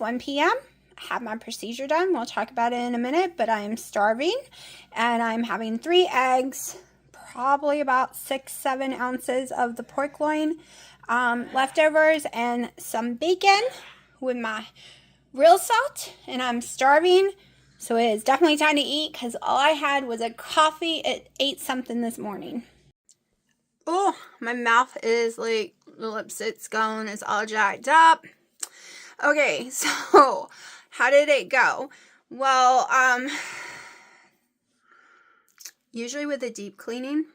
1 p.m. I had my procedure done. We'll talk about it in a minute, but I am starving and I'm having 3 eggs, probably about 6-7 ounces of the pork loin leftovers, and some bacon with my real salt, and I'm starving. So it is definitely time to eat because all I had was a coffee at 8 something this morning. Oh, my mouth is like, the lipstick's going, it's all jacked up. Okay, so how did it go? Well, usually with a deep cleaning,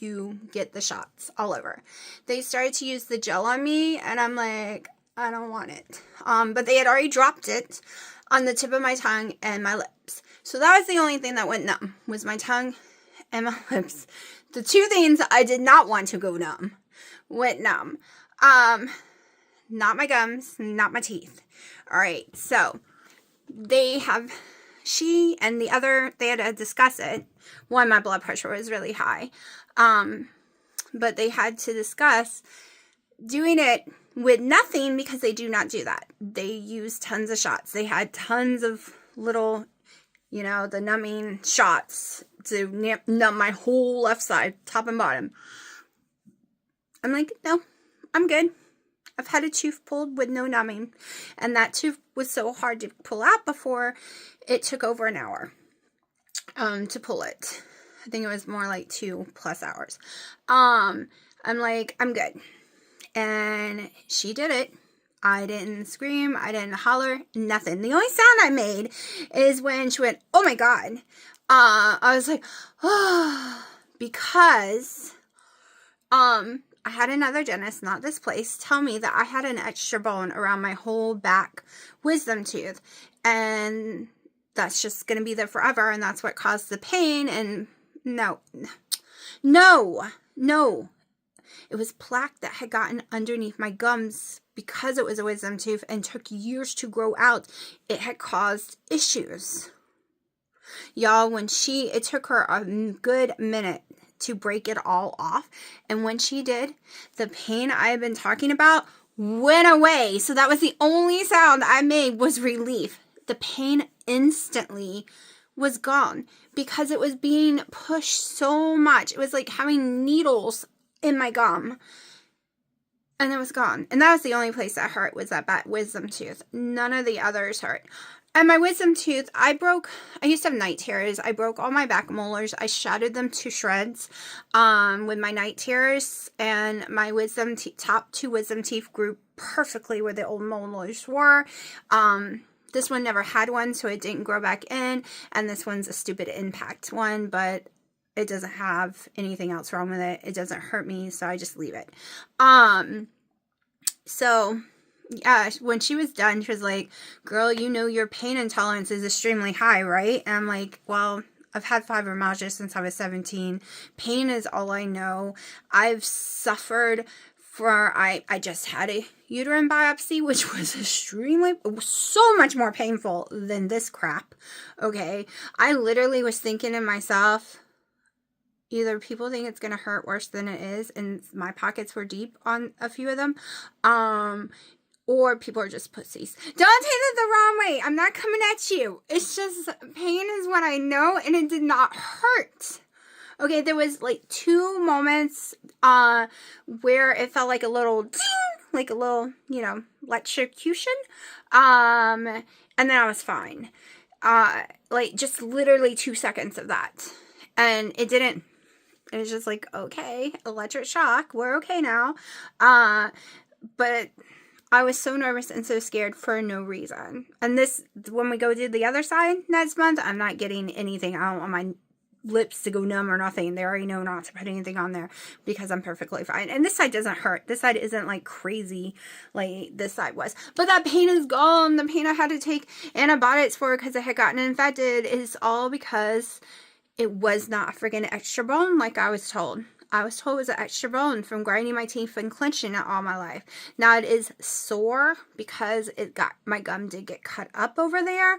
you get the shots all over. They started to use the gel on me, and I'm like, I don't want it. But they had already dropped it on the tip of my tongue and my lips. So that was the only thing that went numb, was my tongue and my lips. The 2 things I did not want to go numb went numb. Not my gums, not my teeth. All right, so she and the other, they had to discuss it. One, my blood pressure was really high. But they had to discuss doing it with nothing, because they do not do that. They use tons of shots. They had tons of little, the numbing shots to numb my whole left side, top and bottom. I'm like, no, I'm good. I've had a tooth pulled with no numbing, and that tooth was so hard to pull out before. It took over an hour to pull it. I think it was more like 2+ hours. I'm like, I'm good. And she did it. I didn't scream. I didn't holler. Nothing. The only sound I made is when she went, oh my God. I was like, oh, because I had another dentist, not this place, tell me that I had an extra bone around my whole back wisdom tooth. And that's just going to be there forever. And that's what caused the pain. And no. It was plaque that had gotten underneath my gums because it was a wisdom tooth and took years to grow out. It had caused issues. Y'all, it took her a good minute to break it all off. And when she did, the pain I had been talking about went away. So that was the only sound I made, was relief. The pain instantly was gone because it was being pushed so much. It was like having needles in my gum, and it was gone. And that was the only place that hurt, was that bad wisdom tooth. None of the others hurt. And my wisdom tooth, I used to have night terrors. I broke all my back molars. I shattered them to shreds with my night terrors, and my top 2 wisdom teeth grew perfectly where the old molars were. This one never had one, so it didn't grow back in, and this one's a stupid impact one, but it doesn't have anything else wrong with it. It doesn't hurt me, so I just leave it. So, yeah, when she was done, she was like, girl, your pain intolerance is extremely high, right? And I'm like, well, I've had fibromyalgia since I was 17. Pain is all I know. I've suffered I just had a uterine biopsy, which was so much more painful than this crap. Okay. I literally was thinking to myself, either people think it's going to hurt worse than it is, and my pockets were deep on a few of them, or people are just pussies. Don't take it the wrong way. I'm not coming at you. It's just, pain is what I know, and it did not hurt. Okay, there was like 2 moments where it felt like a little ding, like a little, electrocution. And then I was fine. Like just literally 2 seconds of that. And it was just like, okay, electric shock. We're okay now. But I was so nervous and so scared for no reason. And when we go do the other side next month, I'm not getting anything. I don't want my lips to go numb or nothing. They already know not to put anything on there because I'm perfectly fine. And this side doesn't hurt. This side isn't like crazy like this side was. But that pain is gone. The pain I had to take antibiotics for because I had gotten infected is all because it was not a friggin' extra bone like I was told. I was told it was an extra bone from grinding my teeth and clenching it all my life. Now it is sore because my gum did get cut up over there.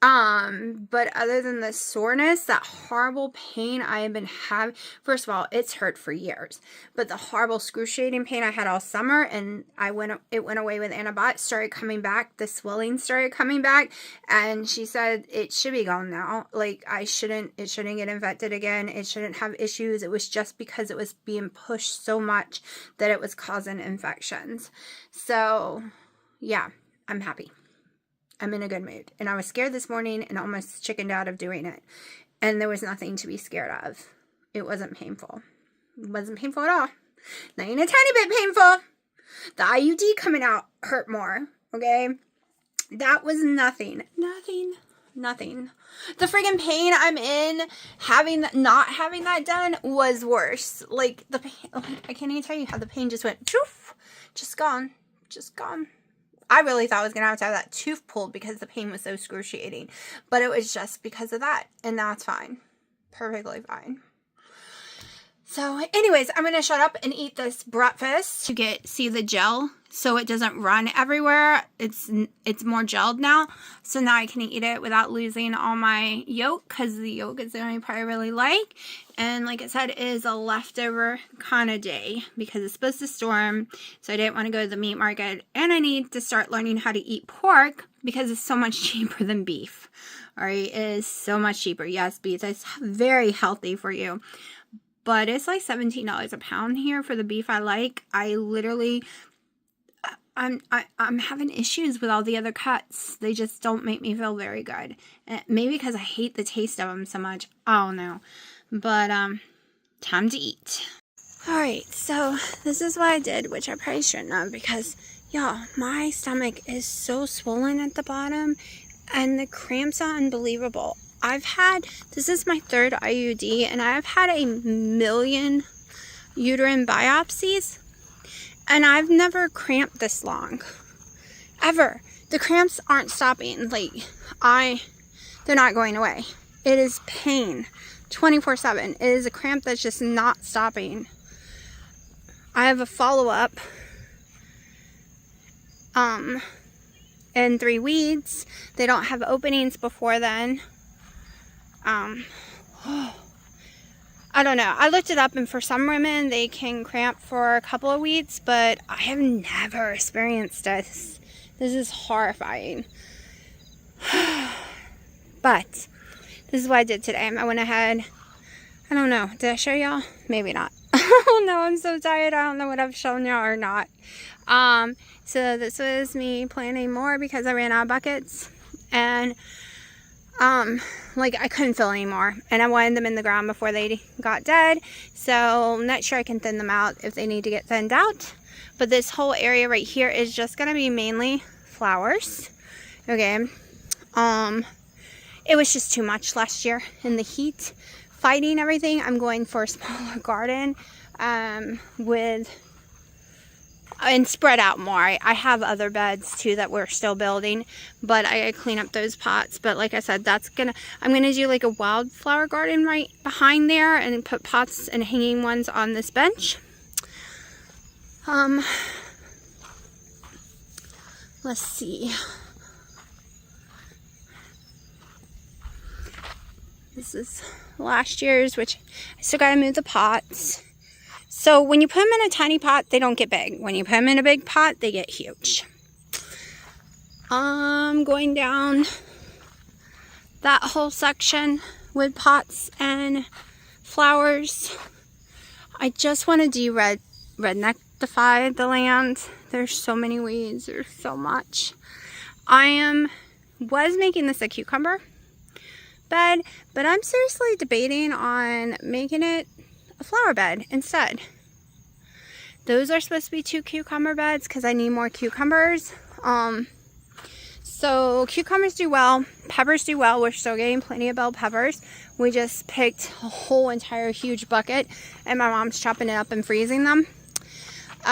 But other than the soreness, that horrible pain I have been having, first of all, it's hurt for years, but the horrible excruciating pain I had all summer, and it went away with antibiotics, started coming back, the swelling started coming back, and she said it should be gone now. Like, it shouldn't get infected again, it shouldn't have issues. It was just because it was being pushed so much that it was causing infections. So, yeah, I'm happy. I'm in a good mood. And I was scared this morning and almost chickened out of doing it. And there was nothing to be scared of. It wasn't painful. It wasn't painful at all. Not even a tiny bit painful. The IUD coming out hurt more. Okay? That was nothing. Nothing. The friggin' pain I'm in not having that done was worse. Like, the pain, I can't even tell you how the pain just went, poof, just gone. I really thought I was going to have that tooth pulled because the pain was so excruciating. But it was just because of that. And that's fine. Perfectly fine. So anyways, I'm going to shut up and eat this breakfast to see the gel so it doesn't run everywhere. It's more gelled now. So now I can eat it without losing all my yolk, because the yolk is the only part I really like. And like I said, it is a leftover kind of day because it's supposed to storm. So I didn't want to go to the meat market. And I need to start learning how to eat pork because it's so much cheaper than beef. All right, it is so much cheaper. Yes, beef is very healthy for you. But it's like $17 a pound here for the beef I like. I'm having issues with all the other cuts. They just don't make me feel very good. And maybe because I hate the taste of them so much. I don't know. But, time to eat. Alright, so this is what I did, which I probably shouldn't have, because, y'all, my stomach is so swollen at the bottom, and the cramps are unbelievable. This is my third IUD, and I've had 1 million uterine biopsies, and I've never cramped this long. Ever. The cramps aren't stopping. Like, they're not going away. It is pain. 24/7. It is a cramp that's just not stopping. I have a follow-up, in 3 weeks. They don't have openings before then. I don't know. I looked it up, and for some women, they can cramp for a couple of weeks, but I have never experienced this. This is horrifying. But this is what I did today. I went ahead. I don't know. Did I show y'all? Maybe not. Oh no, I'm so tired. I don't know what I've shown y'all or not. So this was me planting more because I ran out of buckets. And like, I couldn't fill anymore, and I wanted them in the ground before they got dead, so I'm not sure I can thin them out if they need to get thinned out. But this whole area right here is just going to be mainly flowers. Okay. It was just too much last year in the heat, fighting everything. I'm going for a smaller garden, and spread out more. I have other beds too that we're still building, but I gotta clean up those pots. But like I said, I'm gonna do like a wildflower garden right behind there, and put pots and hanging ones on this bench. Let's see. This is last year's, which I still gotta move the pots. So when you put them in a tiny pot, they don't get big. When you put them in a big pot, they get huge. I'm going down that whole section with pots and flowers. I just want to rednectify the land. There's so many weeds. There's so much. Was making this a cucumber bed, but I'm seriously debating on making it a flower bed instead. Those are supposed to be 2 cucumber beds because I need more cucumbers. So cucumbers do well, peppers do well. We're still getting plenty of bell peppers. We just picked a whole entire huge bucket, and my mom's chopping it up and freezing them. So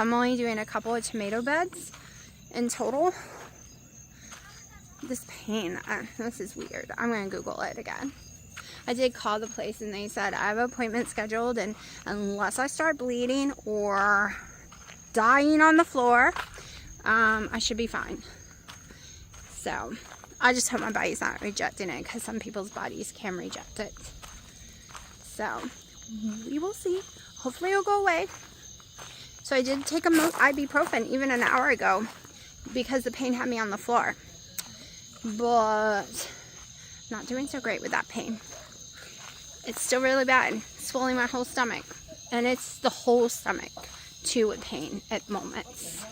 I'm only doing a couple of tomato beds in total. This pain, this is weird. I'm gonna Google it again. I did call the place, and they said I have an appointment scheduled, and unless I start bleeding or dying on the floor, I should be fine. So I just hope my body's not rejecting it, because some people's bodies can reject it. So, we will see. Hopefully it'll go away. So I did take a ibuprofen even an hour ago because the pain had me on the floor. But not doing so great with that pain. It's still really bad. Swelling my whole stomach. And it's the whole stomach too with pain at moments.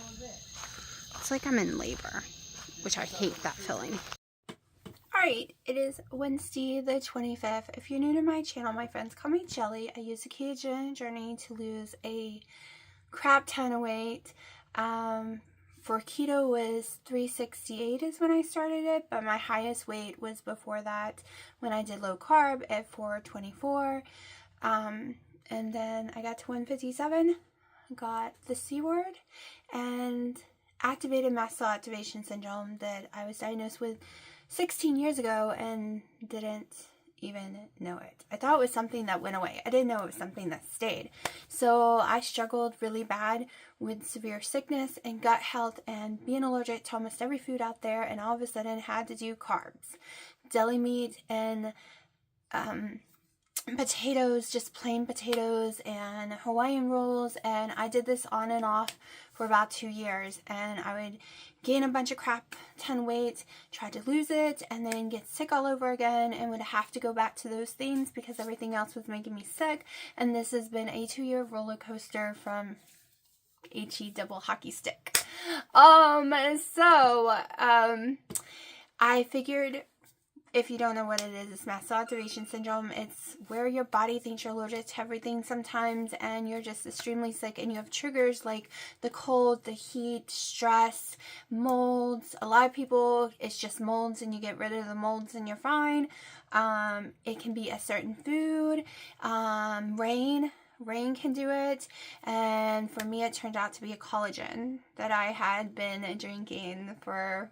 It's like I'm in labor, which I hate that feeling. Alright, it is Wednesday the 25th. If you're new to my channel, my friends, call me Jelly. I use the ketogenic journey to lose a crap ton of weight. For keto was 368 is when I started it, but my highest weight was before that when I did low carb at 424. And then I got to 157, got the C word, and activated mast cell activation syndrome that I was diagnosed with 16 years ago and didn't even know it. I thought it was something that went away. I didn't know it was something that stayed. So I struggled really bad with severe sickness and gut health and being allergic to almost every food out there, and all of a sudden had to do carbs, deli meat, and potatoes, just plain potatoes, and Hawaiian rolls. And I did this on and off for about 2 years, and I would gain a bunch of crap ton weight, try to lose it, and then get sick all over again, and would have to go back to those things because everything else was making me sick. And this has been a 2-year roller coaster from HE double hockey stick. I figured, if you don't know what it is, it's mast cell activation syndrome. It's where your body thinks you're allergic to everything sometimes, and you're just extremely sick, and you have triggers like the cold, the heat, stress, molds. A lot of people, it's just molds, and you get rid of the molds and you're fine. It can be a certain food, rain can do it, and for me it turned out to be a collagen that I had been drinking for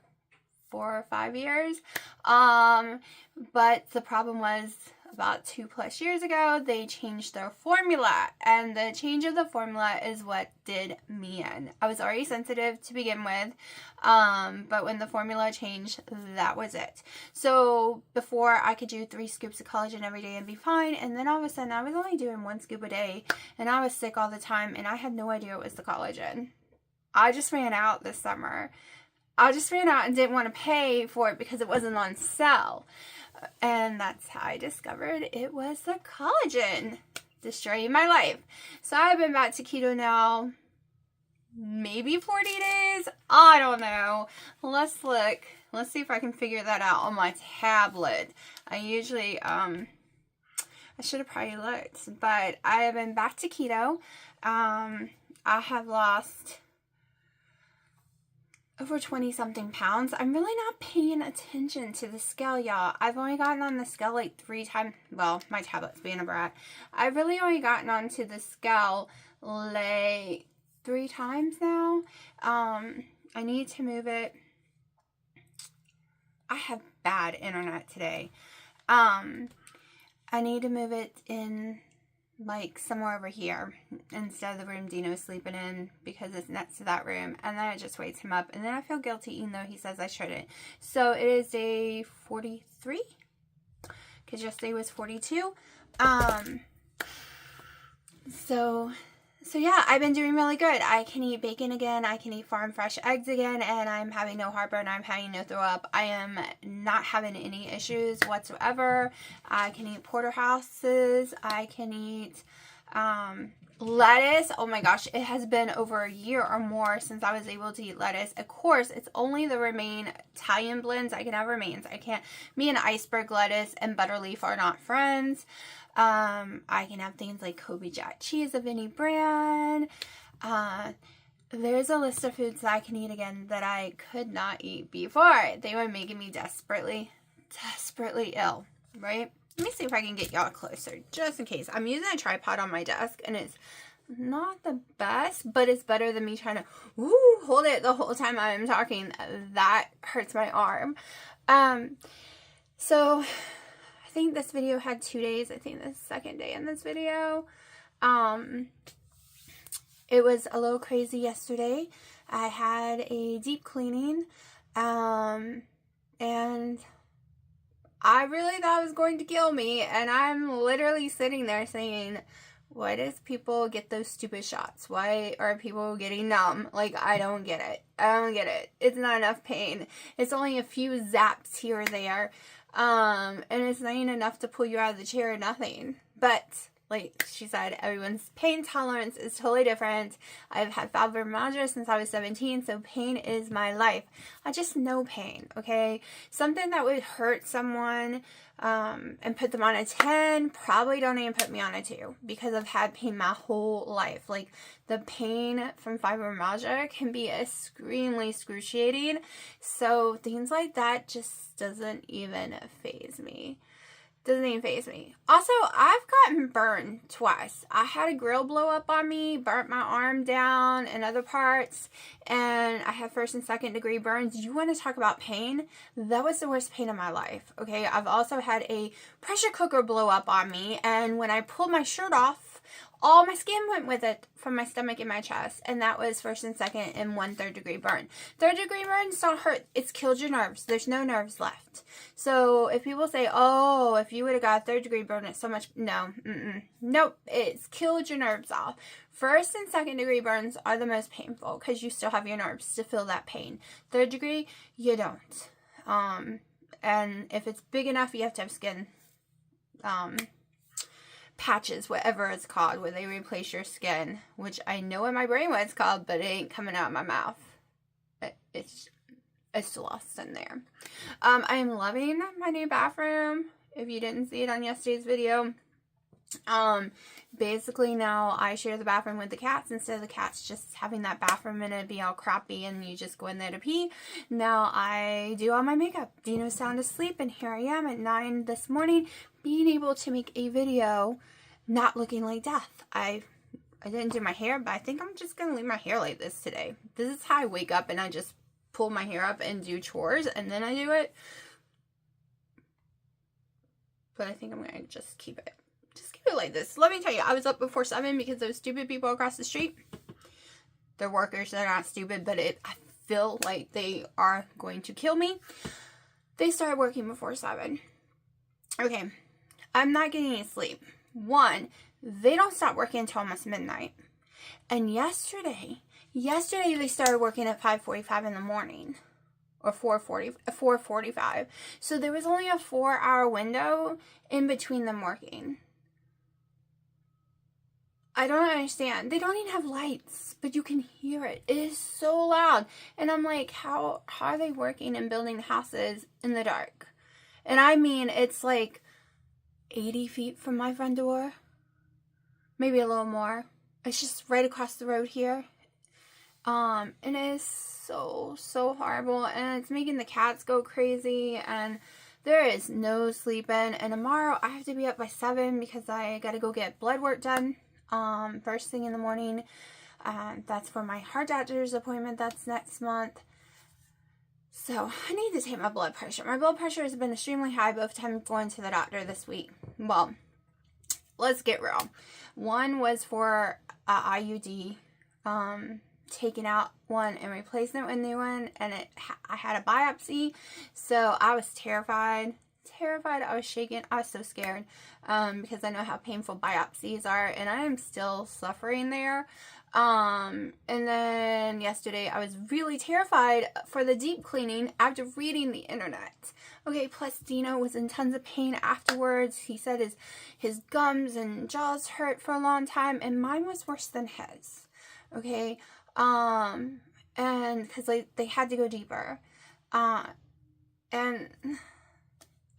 4 or 5 years. But the problem was, about 2+ years ago, they changed their formula, and the change of the formula is what did me in. I was already sensitive to begin with, but when the formula changed, that was it. So before, I could do 3 scoops of collagen every day and be fine, and then all of a sudden I was only doing 1 scoop a day, and I was sick all the time, and I had no idea it was the collagen. I just ran out this summer. I just ran out and didn't want to pay for it because it wasn't on sale. And that's how I discovered it was the collagen destroying my life. So I've been back to keto now, maybe 40 days. I don't know. Let's look. Let's see if I can figure that out on my tablet. I usually, I should have probably looked, but I have been back to keto. I have lost over 20-something pounds. I'm really not paying attention to the scale, y'all. I've only gotten on the scale like 3 times. Well, my tablet's being a brat. I've really only gotten onto the scale like 3 times now. I need to move it. I have bad internet today. I need to move it in like somewhere over here instead of the room Dino's sleeping in, because it's next to that room, and then it just wakes him up, and then I feel guilty even though he says I shouldn't. So it is day 43 because yesterday was 42. So yeah, I've been doing really good. I can eat bacon again. I can eat farm fresh eggs again, and I'm having no heartburn. I'm having no throw up. I am not having any issues whatsoever. I can eat porterhouses. I can eat lettuce. Oh my gosh, it has been over a year or more since I was able to eat lettuce. Of course, it's only the Remain Italian blends I can have remains. I can't. Me and iceberg lettuce and butterleaf are not friends. I can have things like Kobe Jack cheese of any brand. There's a list of foods that I can eat again that I could not eat before. They were making me desperately ill, right? Let me see if I can get y'all closer, just in case. I'm using a tripod on my desk, and it's not the best, but it's better than me trying to hold it the whole time I'm talking. That hurts my arm. So I think this video had 2 days. I think the second day in this video. It was a little crazy yesterday. I had a deep cleaning. And I really thought it was going to kill me, and I'm literally sitting there saying, why does people get those stupid shots? Why are people getting numb? Like, I don't get it. I don't get it. It's not enough pain. It's only a few zaps here or there. And it's not even enough to pull you out of the chair or nothing. But, like she said, everyone's pain tolerance is totally different. I've had fibromyalgia since I was 17, so pain is my life. I just know pain, okay? Something that would hurt someone and put them on a 10 probably don't even put me on a 2 because I've had pain my whole life. Like, the pain from fibromyalgia can be extremely excruciating, so things like that just doesn't even faze me. Doesn't even faze me. Also, I've gotten burned twice. I had a grill blow up on me, burnt my arm down and other parts, and I had 1st and 2nd degree burns. You want to talk about pain? That was the worst pain of my life, okay? I've also had a pressure cooker blow up on me, and when I pulled my shirt off, all my skin went with it from my stomach and my chest, and that was 1st and 2nd and 1 3rd degree burn. 3rd degree burns don't hurt. It's killed your nerves. There's no nerves left. So if people say, oh, if you would have got a 3rd degree burn, it's so much, no, nope, it's killed your nerves off. 1st and 2nd degree burns are the most painful because you still have your nerves to feel that pain. 3rd degree, you don't. And if it's big enough, you have to have skin, patches, whatever it's called, where they replace your skin, which I know in my brain what it's called, but it ain't coming out of my mouth. It's lost in there. I am loving my new bathroom. If you didn't see it on yesterday's video, basically now I share the bathroom with the cats instead of the cats just having that bathroom and it be all crappy and you just go in there to pee. Now I do all my makeup. Dino's sound asleep, and here I am at 9 this morning being able to make a video not looking like death. I didn't do my hair, but I think I'm just gonna leave my hair like this today. This is how I wake up, and I just pull my hair up and do chores and then I do it. But I think I'm gonna just keep it like this. Let me tell you, I was up before 7 because those stupid people across the street, they're workers. They're not stupid, but I feel like they are going to kill me. They started working before 7. Okay, I'm not getting any sleep. 1, they don't stop working until almost midnight. And yesterday they started working at 5:45 in the morning. Or 4:45. So there was only a 4-hour window in between them working. I don't understand. They don't even have lights, but you can hear it. It is so loud. And I'm like, how are they working and building houses in the dark? And I mean, it's like 80 feet from my front door. Maybe a little more. It's just right across the road here. And it is so horrible. And it's making the cats go crazy. And there is no sleeping. And tomorrow I have to be up by 7 because I got to go get blood work done. First thing in the morning. That's for my heart doctor's appointment. That's next month. So I need to take my blood pressure. My blood pressure has been extremely high both times going to the doctor this week. Well, let's get real. One was for IUD, taking out one and replacing it with a new one, and I had a biopsy, so I was terrified. I was shaking. I was so scared because I know how painful biopsies are, and I am still suffering there. And then yesterday I was really terrified for the deep cleaning after reading the internet. Okay, plus Dino was in tons of pain afterwards. He said his gums and jaws hurt for a long time, and mine was worse than his. Okay, and because they had to go deeper, and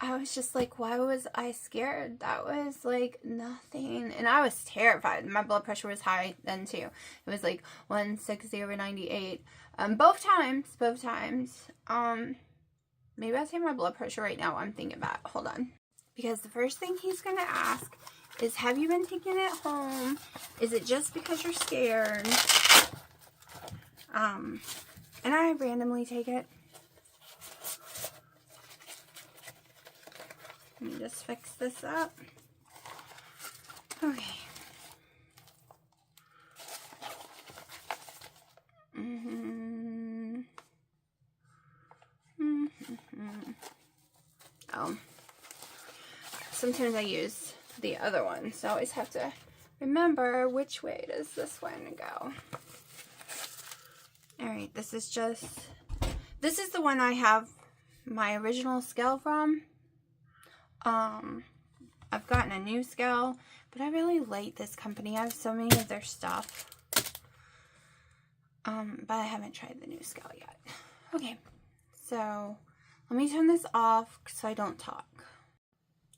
I was just like, why was I scared? That was like nothing. And I was terrified. My blood pressure was high then too. It was like 160/98. Both times. Maybe I'll take my blood pressure right now. I'm thinking about it. Hold on. Because the first thing he's going to ask is, have you been taking it home? Is it just because you're scared? And I randomly take it. Let me just fix this up. Okay. sometimes I use the other one. So I always have to remember which way does this one go. Alright, this is the one I have my original scale from. I've gotten a new scale, but I really like this company. I have so many of their stuff. But I haven't tried the new scale yet. Okay, so let me turn this off so I don't talk.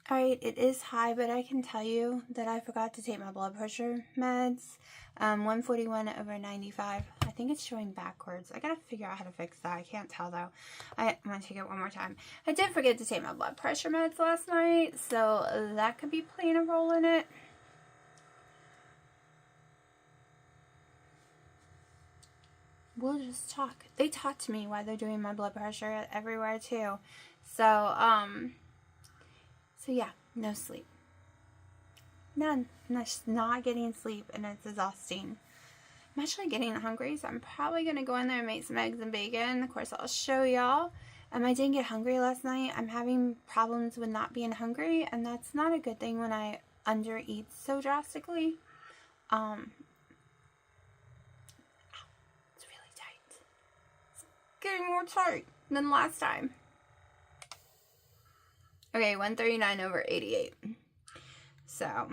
Alright, it is high, but I can tell you that I forgot to take my blood pressure meds. 141/95. I think it's showing backwards. I gotta figure out how to fix that. I can't tell though. I'm gonna take it one more time. I did forget to take my blood pressure meds last night, so that could be playing a role in it. We'll just talk. They talk to me while they're doing my blood pressure everywhere too. So yeah, no sleep. None. Not getting sleep, and it's exhausting. I'm actually getting hungry, so I'm probably going to go in there and make some eggs and bacon. Of course, I'll show y'all. I didn't get hungry last night. I'm having problems with not being hungry, and that's not a good thing when I undereat so drastically. It's really tight. It's getting more tight than last time. Okay, 139/88. So,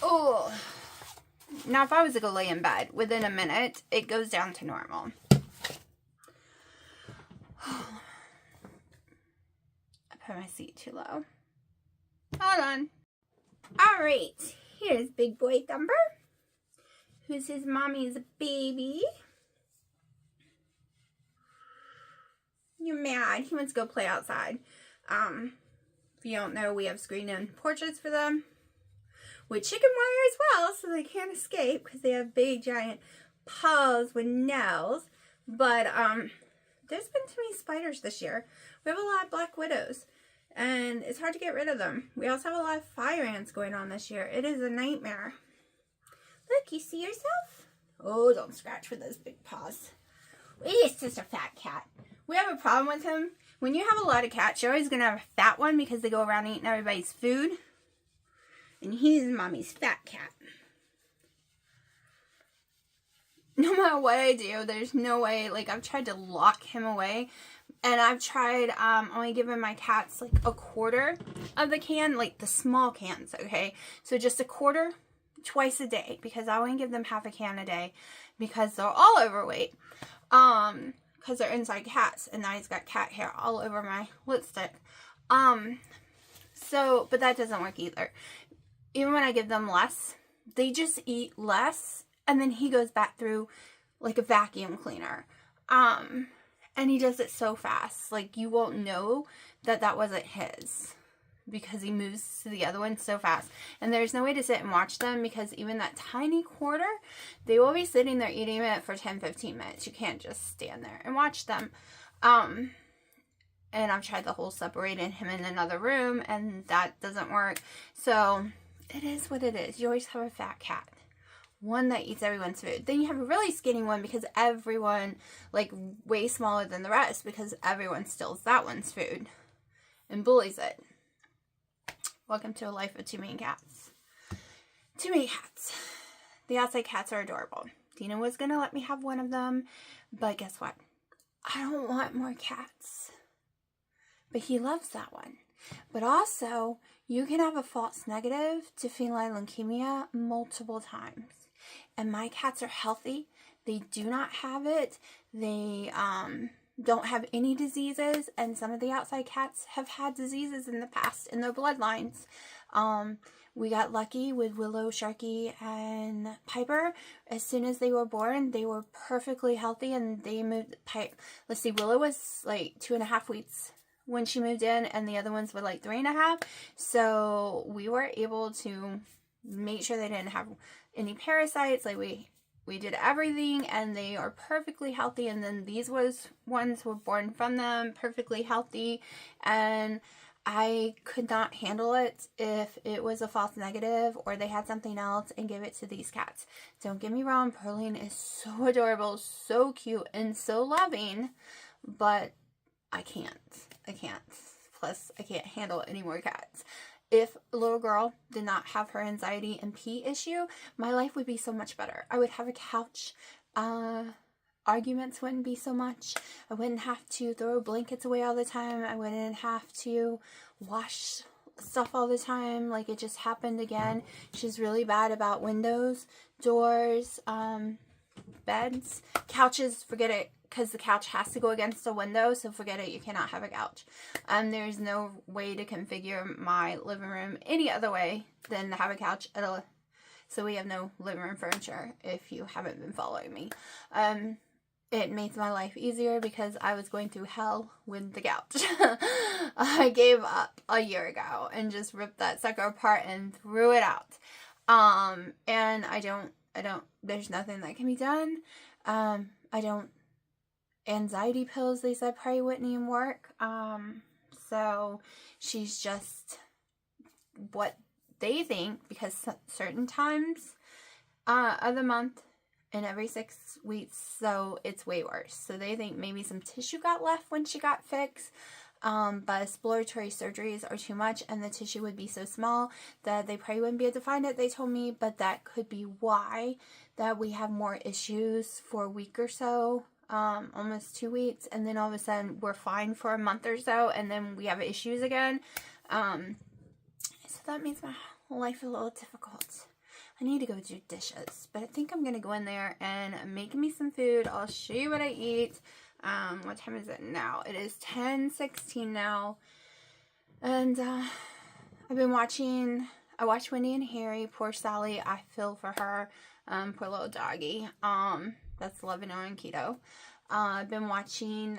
oh, now if I was to go lay in bed, within a minute, it goes down to normal. I put my seat too low. Hold on. All right, here's Big Boy Thumper, who's his mommy's baby. You're mad. He wants to go play outside. If you don't know, we have screened-in porches for them with chicken wire as well, so they can't escape because they have big, giant paws with nails. But there's been too many spiders this year. We have a lot of black widows, and it's hard to get rid of them. We also have a lot of fire ants going on this year. It is a nightmare. Look, you see yourself? Oh, don't scratch with those big paws. He's just a fat cat. We have a problem with him. When you have a lot of cats, you're always going to have a fat one because they go around eating everybody's food. And he's mommy's fat cat. No matter what I do, there's no way, like, I've tried to lock him away. And I've tried only giving my cats, like, a quarter of the can, like, the small cans, okay? So just a quarter twice a day because I only give them half a can a day because they're all overweight. Because they're inside cats, and now he's got cat hair all over my lipstick. But that doesn't work either. Even when I give them less, they just eat less, and then he goes back through like a vacuum cleaner. And he does it so fast, like you won't know that wasn't his because he moves to the other one so fast. And there's no way to sit and watch them because even that tiny quarter, they will be sitting there eating it for 10-15 minutes. You can't just stand there and watch them. And I've tried the whole separating him in another room, and that doesn't work. So it is what it is. You always have a fat cat, one that eats everyone's food. Then you have a really skinny one because everyone, like, way smaller than the rest because everyone steals that one's food and bullies it. Welcome to a life of too many cats. Too many cats. The outside cats are adorable. Dina was going to let me have one of them, but guess what? I don't want more cats. But he loves that one. But also, you can have a false negative to feline leukemia multiple times. And my cats are healthy. They do not have it. They don't have any diseases, and some of the outside cats have had diseases in the past in their bloodlines. We got lucky with Willow, Sharky, and Piper. As soon as they were born, they were perfectly healthy, and they moved. Let's see, Willow was like 2.5 weeks when she moved in, and the other ones were like 3.5. So we were able to make sure they didn't have any parasites. Like we did everything, and they are perfectly healthy. And then these ones were born from them perfectly healthy, and I could not handle it if it was a false negative or they had something else and give it to these cats. Don't get me wrong, Pearline is so adorable, so cute, and so loving, but I can't. I can't. Plus, I can't handle any more cats. If a little girl did not have her anxiety and pee issue, my life would be so much better. I would have a couch. Arguments wouldn't be so much. I wouldn't have to throw blankets away all the time. I wouldn't have to wash stuff all the time. Like, it just happened again. She's really bad about windows, doors, beds, couches. Forget it, because the couch has to go against the window, so forget it. You cannot have a couch. There's no way to configure my living room any other way than to have a couch. So we have no living room furniture, if you haven't been following me. It makes my life easier because I was going through hell with the couch. I gave up a year ago and just ripped that sucker apart and threw it out. And I don't, there's nothing that can be done. Anxiety pills, they said probably wouldn't even work. So she's just what they think, because certain times of the month and every 6 weeks, so it's way worse. So they think maybe some tissue got left when she got fixed, but exploratory surgeries are too much, and the tissue would be so small that they probably wouldn't be able to find it, they told me. But that could be why that we have more issues for a week or so, almost 2 weeks, and then all of a sudden we're fine for a month or so, and then we have issues again. So that makes my life a little difficult. I need to go do dishes, but I think I'm going to go in there and make me some food. I'll show you what I eat. What time is it now? It is 10:16 now, and I've been watching, I watched Wendy and Harry. Poor Sally, I feel for her. Poor little doggy. That's 11 on keto. I've been watching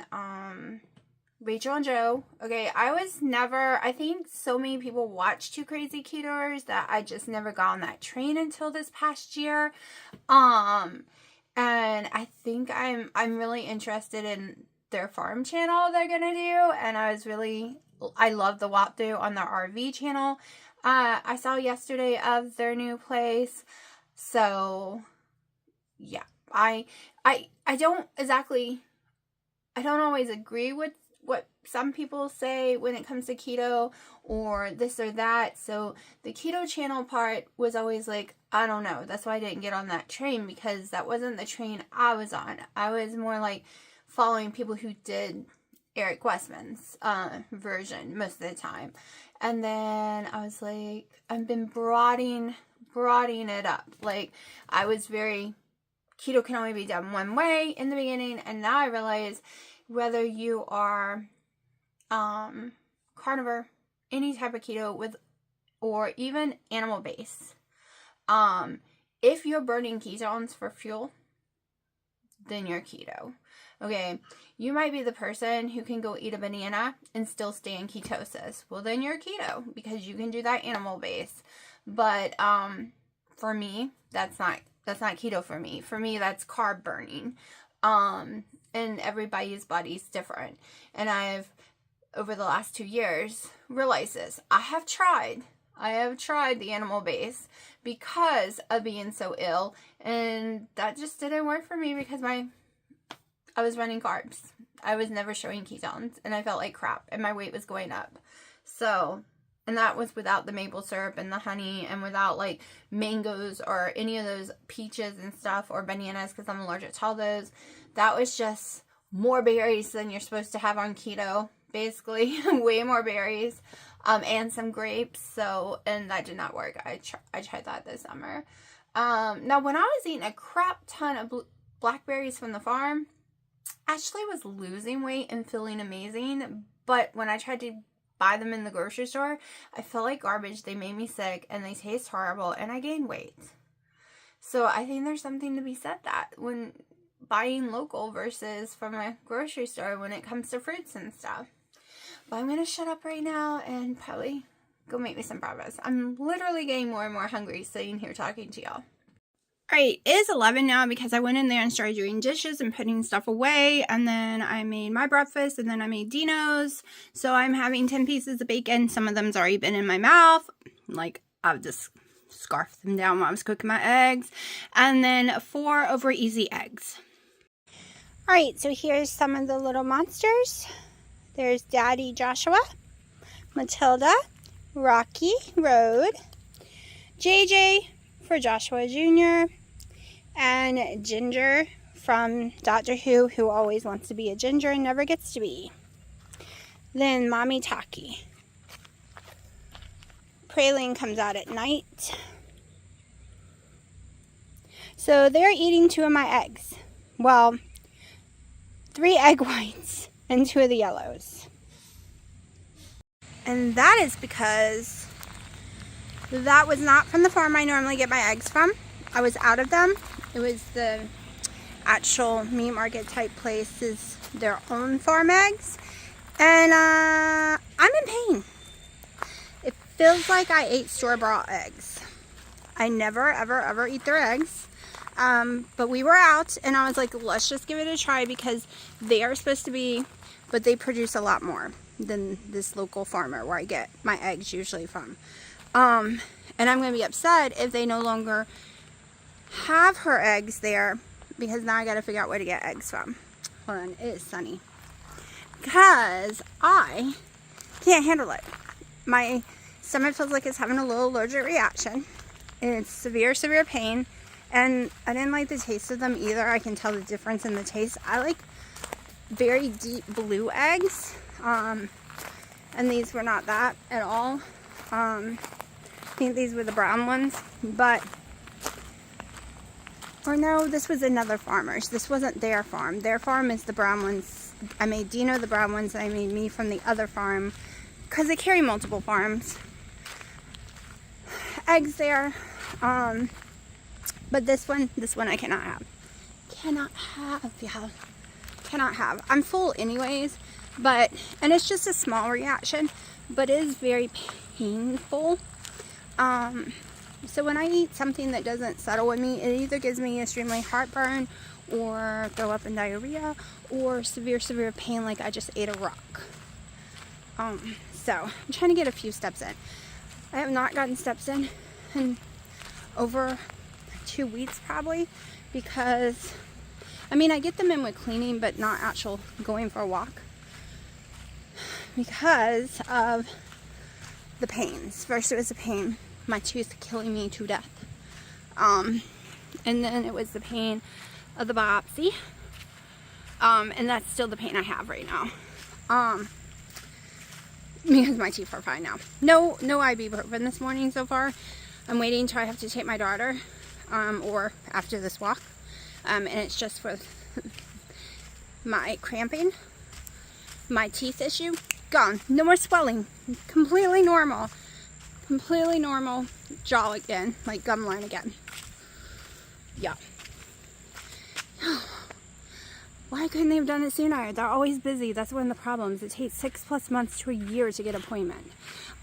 Rachel and Joe. Okay, I think so many people watch Two Crazy Ketoers that I just never got on that train until this past year. And I think I'm really interested in their farm channel they're gonna do, and I love the walkthrough on their RV channel. I saw yesterday of their new place. So yeah, I don't always agree with what some people say when it comes to keto or this or that. So the keto channel part was always like, I don't know. That's why I didn't get on that train, because that wasn't the train I was on. I was more like following people who did Eric Westman's version most of the time. And then I was like, I've been broadening it up. Like, I was very, keto can only be done one way in the beginning, and now I realize whether you are carnivore, any type of keto or even animal based, if you're burning ketones for fuel, then you're keto. Okay, you might be the person who can go eat a banana and still stay in ketosis. Well, then you're keto, because you can do that animal based. But for me, that's not keto for me. For me, that's carb burning. And everybody's body's different. And I've, over the last 2 years, realized this. I have tried the animal base because of being so ill, and that just didn't work for me, because I was running carbs. I was never showing ketones, and I felt like crap, and my weight was going up. So, and that was without the maple syrup and the honey, and without like mangoes or any of those peaches and stuff, or bananas, because I'm allergic to all those. That was just more berries than you're supposed to have on keto, basically. Way more berries, and some grapes. So, and that did not work. I tried that this summer. Now, when I was eating a crap ton of blackberries from the farm, I actually was losing weight and feeling amazing. But when I tried to buy them in the grocery store, I felt like garbage. They made me sick, and they taste horrible, and I gained weight. So I think there's something to be said that when buying local versus from a grocery store when it comes to fruits and stuff. But I'm going to shut up right now and probably go make me some breakfast. I'm literally getting more and more hungry sitting here talking to y'all. Alright, it is 11 now, because I went in there and started doing dishes and putting stuff away, and then I made my breakfast, and then I made Dino's. So I'm having 10 pieces of bacon. Some of them's already been in my mouth. Like, I've just scarfed them down while I was cooking my eggs. And then 4 over easy eggs. Alright, so here's some of the little monsters There's Daddy Joshua, Matilda, Rocky Road, JJ for Joshua Jr., and Ginger from Doctor Who always wants to be a ginger and never gets to be. Then Mommy Taki. Praline comes out at night. So they're eating 2 of my eggs. Well, 3 egg whites and 2 of the yellows. And that is because that was not from the farm I normally get my eggs from. I was out of them. It was the actual meat market type places, their own farm eggs. And I'm in pain. It feels like I ate store-bought eggs. I never, ever, ever eat their eggs. But we were out, and I was like, let's just give it a try, because they are supposed to be, but they produce a lot more than this local farmer where I get my eggs usually from. And I'm going to be upset if they no longer have her eggs there, because now I got to figure out where to get eggs from. Hold on, it is sunny. Because I can't handle it. My stomach feels like it's having a little allergic reaction. And it's severe, severe pain. And I didn't like the taste of them either. I can tell the difference in the taste. I like very deep blue eggs. And these were not that at all. I think these were the brown ones. But, or no, this was another farmer's. This wasn't their farm. Their farm is the brown ones. I made Dino the brown ones, and I made me from the other farm. Because they carry multiple farms. Eggs there. But this one I cannot have. Cannot have, y'all. Cannot have. I'm full anyways, but, and it's just a small reaction, but it is very painful. So when I eat something that doesn't settle with me, it either gives me extremely heartburn, or throw up and diarrhea, or severe, severe pain like I just ate a rock. So I'm trying to get a few steps in. I have not gotten steps in over 2 weeks probably, because I mean, I get them in with cleaning, but not actual going for a walk, because of the pains. First it was the pain, my tooth killing me to death, and then it was the pain of the biopsy, and that's still the pain I have right now, because my teeth are fine now. No ibuprofen this morning so far. I'm waiting until I have to take my daughter, or after this walk, and it's just for my cramping. My teeth issue, gone. No more swelling. Completely normal. Completely normal jaw again, like gum line again. Yeah. Why couldn't they have done it sooner? They're always busy. That's one of the problems. It takes 6+ months to a year to get an appointment.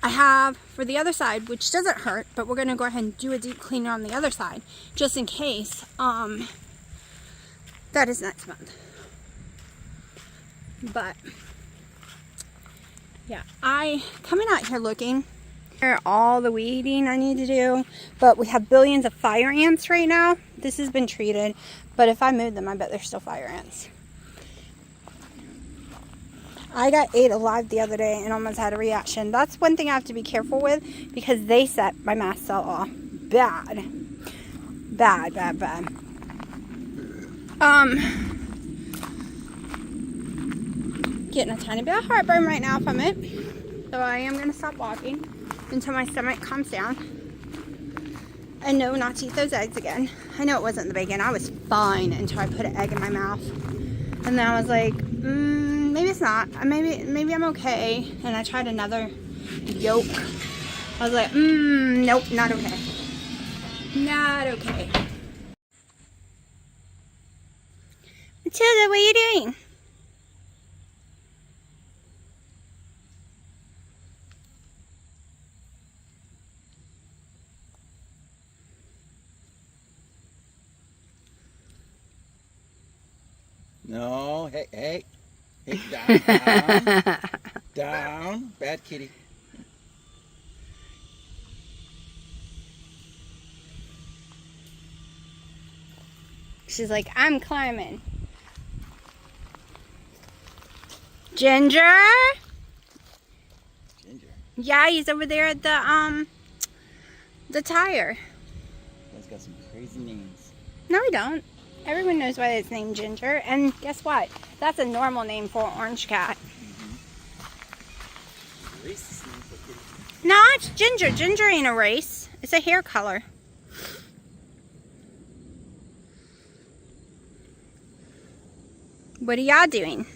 I have for the other side, which doesn't hurt, but we're going to go ahead and do a deep cleaner on the other side, just in case. That is next month. But yeah, coming out here looking at all the weeding I need to do, but we have billions of fire ants right now. This has been treated, but if I move them, I bet there's still fire ants. I got ate alive the other day and almost had a reaction. That's one thing I have to be careful with, because they set my mast cell off. Bad. Bad, bad, bad. Getting a tiny bit of heartburn right now from it. So I am going to stop walking until my stomach calms down. And no, not to eat those eggs again. I know it wasn't the bacon. I was fine until I put an egg in my mouth. And then I was like, maybe it's not. Maybe I'm okay. And I tried another yolk. I was like, nope, not okay. Not okay. Matilda, what are you doing? No, hey, down, down, bad kitty. She's like, I'm climbing. Ginger? Ginger. Yeah, he's over there at the tire. He's got some crazy names. No, he don't. Everyone knows why it's named Ginger. And guess what? That's a normal name for an orange cat. Racist name for kitty. No, it's Ginger. Ginger ain't a race. It's a hair color. What are y'all doing?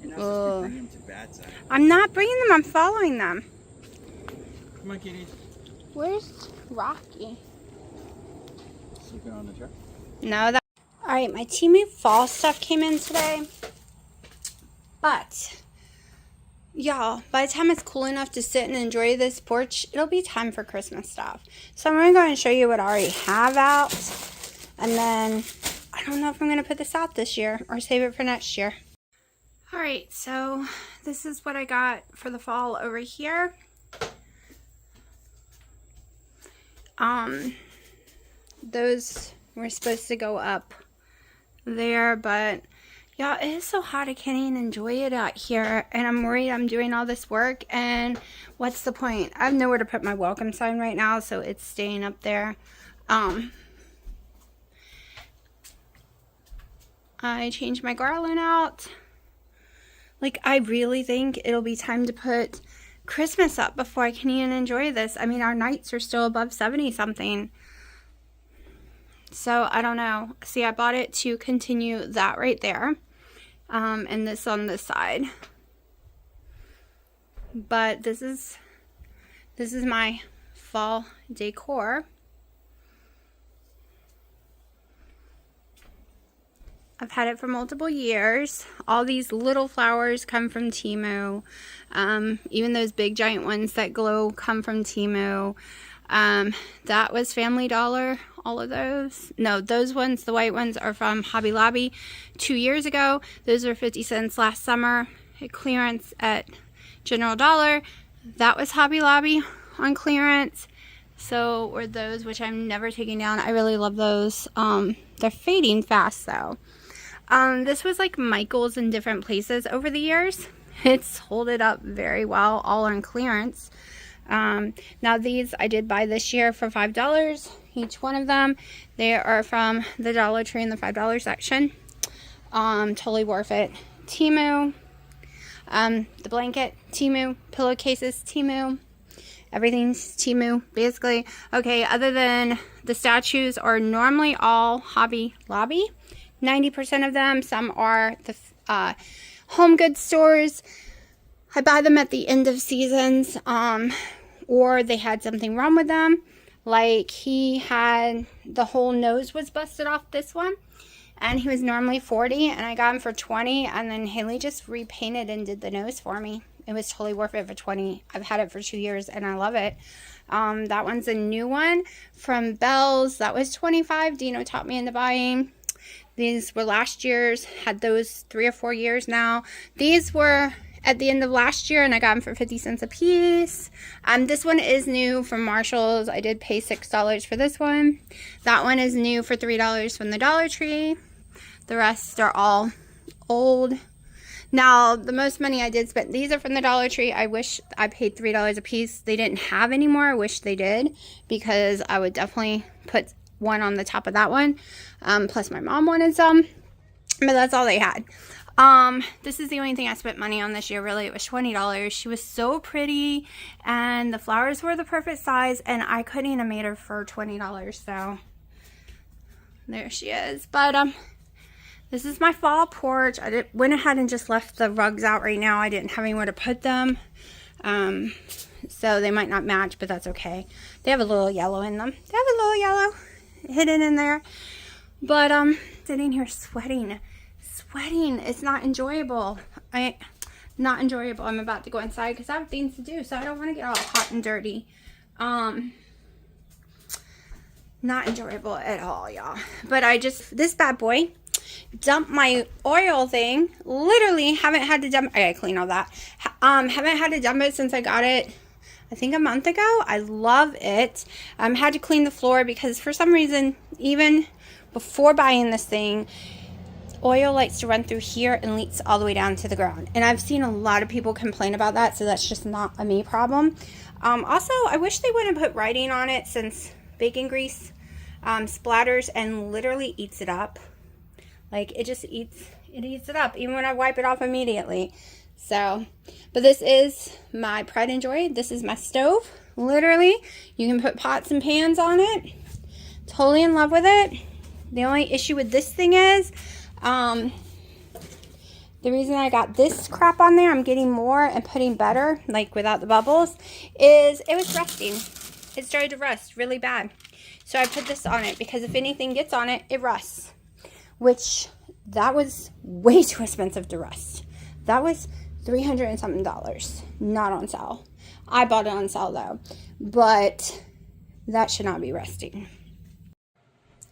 You're not supposed to bring him to bad side. I'm not bringing them. I'm following them. Come on, kitties. Where's Rocky? Sleeping on the truck. No, that. All right, my Temu fall stuff came in today. But, y'all, by the time it's cool enough to sit and enjoy this porch, it'll be time for Christmas stuff. So I'm going to go and show you what I already have out. And then, I don't know if I'm going to put this out this year or save it for next year. All right, so this is what I got for the fall over here. Those were supposed to go up there, but y'all, it is so hot I can't even enjoy it out here, and I'm worried I'm doing all this work, and what's the point? I have nowhere to put my welcome sign right now, so it's staying up there. I changed my garland out. Like, I really think it'll be time to put Christmas up before I can even enjoy this. I mean, our nights are still above 70 something. So, I don't know. See, I bought it to continue that right there. And this on this side. But this is my fall decor. I've had it for multiple years. All these little flowers come from Temu. Even those big giant ones that glow come from Temu. That was Family Dollar. All of those. No, those ones, the white ones, are from Hobby Lobby 2 years ago. Those were 50 cents last summer at clearance at General Dollar. That was Hobby Lobby on clearance. So were those, which I'm never taking down. I really love those. They're fading fast though. This was like Michael's in different places over the years. It's holded up very well, all on clearance. Now these I did buy this year for $5, each one of them. They are from the Dollar Tree in the $5 section. Totally worth it. Temu, the blanket, Temu, pillowcases, Temu. Everything's Temu, basically. Okay, other than the statues are normally all Hobby Lobby. 90% of them. Some are the home goods stores. I buy them at the end of seasons, or they had something wrong with them. Like he had, the whole nose was busted off this one, and he was normally $40, and I got him for $20, and then Haley just repainted and did the nose for me. It was totally worth it for $20. I've had it for 2 years, and I love it. That one's a new one from Bell's. That was $25. Dino taught me into buying. These were last year's. Had those 3 or 4 years now. These were at the end of last year, and I got them for 50 cents a piece. This one is new from Marshall's. I did pay $6 for this one. That one is new for $3 from the Dollar Tree. The rest are all old. Now, the most money I did spend, these are from the Dollar Tree. I wish I paid $3 a piece. They didn't have any more. I wish they did, because I would definitely put one on the top of that one. Plus my mom wanted some, but that's all they had. This is the only thing I spent money on this year, really. It was $20. She was so pretty, and the flowers were the perfect size, and I couldn't even have made her for $20, so there she is. But, this is my fall porch. I went ahead and just left the rugs out right now. I didn't have anywhere to put them, so they might not match, but that's okay. They have a little yellow in them. They have a little yellow hidden in there, but sitting here sweating. It's not enjoyable. Not enjoyable. I'm about to go inside because I have things to do, so I don't want to get all hot and dirty. Not enjoyable at all, y'all. But this bad boy dumped my oil thing. Literally haven't had to dump. I gotta clean all that. Haven't had to dump it since I got it, I think a month ago. I love it. Had to clean the floor because for some reason, even before buying this thing, oil likes to run through here and leaks all the way down to the ground. And I've seen a lot of people complain about that, so that's just not a me problem. Also, I wish they wouldn't put writing on it, since bacon grease splatters and literally eats it up. Like, it just eats it up, even when I wipe it off immediately. So, but this is my pride and joy. This is my stove. Literally, you can put pots and pans on it. Totally in love with it. The only issue with this thing is, the reason I got this crap on there, I'm getting more and putting better, like without the bubbles, is it was rusting. It started to rust really bad. So I put this on it because if anything gets on it, it rusts. Which, that was way too expensive to rust. That was $300 and something, not on sale. I bought it on sale though, but that should not be rusting.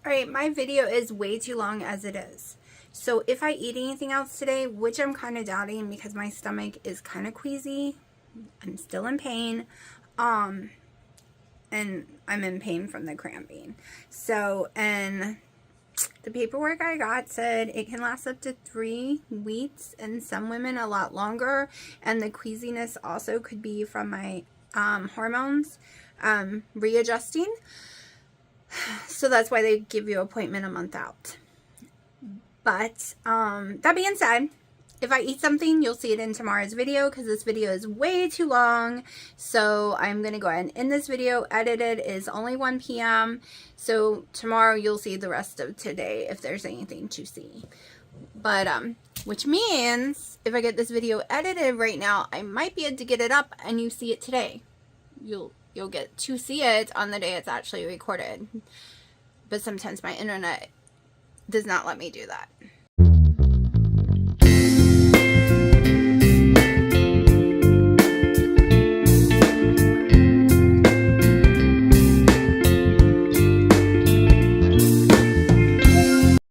Alright, my video is way too long as it is. So if I eat anything else today, which I'm kind of doubting because my stomach is kind of queasy, I'm still in pain, and I'm in pain from the cramping. So, and the paperwork I got said it can last up to 3 weeks, and some women a lot longer, and the queasiness also could be from my hormones readjusting. So that's why they give you an appointment a month out. But that being said, if I eat something, you'll see it in tomorrow's video because this video is way too long. So I'm going to go ahead and end this video. Edited is only 1 p.m. So tomorrow you'll see the rest of today if there's anything to see. But, which means if I get this video edited right now, I might be able to get it up and you see it today. You'll get to see it on the day it's actually recorded. But sometimes my internet does not let me do that.